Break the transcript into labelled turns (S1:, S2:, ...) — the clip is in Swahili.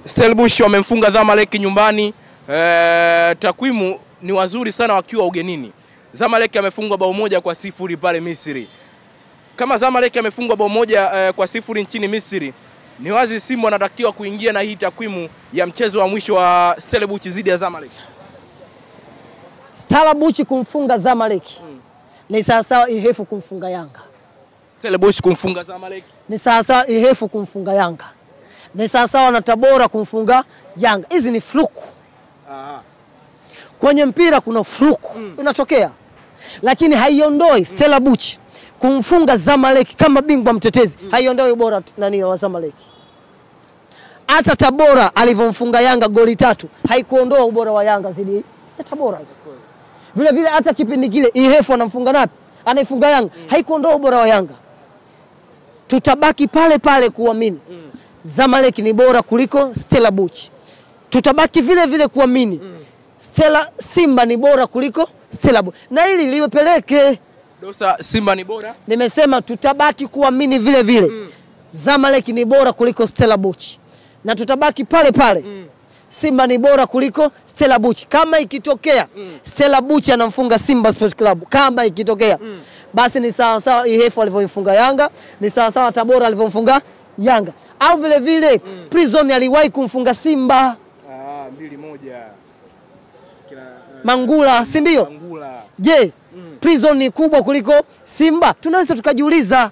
S1: Stellenbosch wamemfunga Zamalek nyumbani. Takwimu ni wazuri sana wakiwa ugenini. Zamalek amefungwa bao 1-0 pale Misri. Kama Zamalek amefungwa bao 1-0 nchini Misri, ni wazi Simba anatakiwa kuingia na hii takwimu ya mchezo wa mwisho wa Stellenbosch dhidi ya Zamalek.
S2: Stellenbosch kumfunga Zamalek ni sawasawa Ihefu kumfunga Yanga.
S1: Stellenbosch kumfunga Zamalek
S2: ni sawasawa Ihefu kumfunga Yanga. Ni sawasawa na Tabora kumfunga Yanga. Hizi ni fluku. Kwenye mpira kuna fluku inatokea. Lakini haiondoi Stellenbosch kumfunga Zamalek kama bingwa mtetezi. Haiondoi ubora nani wa Zamalek. Hata Tabora alivyomfunga Yanga goli 3 haikuondoa ubora wa Yanga zidi ya Tabora. Vile vile hata kipindi kile Ihefu anamfunga napi? Anaifunga Yanga. Haikuondoa ubora wa Yanga. Tutabaki pale pale kuamini Zamalek ni bora kuliko Stellenbosch. Tutabaki vile vile kuamini Simba ni bora kuliko Stellenbosch. Na hili liwepeleke
S1: Dosa Simba ni bora.
S2: Nimesema tutabaki kuamini vile vile Zamalek ni bora kuliko Stellenbosch. Na tutabaki pale pale Simba ni bora kuliko Stellenbosch. Kama ikitokea Stellenbosch anamfunga Simba Sports Club, kama ikitokea basi ni sawa sawa Ihefu alivyomfunga Yanga, ni sawa sawa Tabora alivyomfunga Yanga. Au vile vile Prison aliwahi kumfunga Simba
S1: 2-1
S2: Mangula, si ndio?
S1: Mangula.
S2: Je, Prison ni kubwa kuliko Simba? Tunaweza tukajiuliza.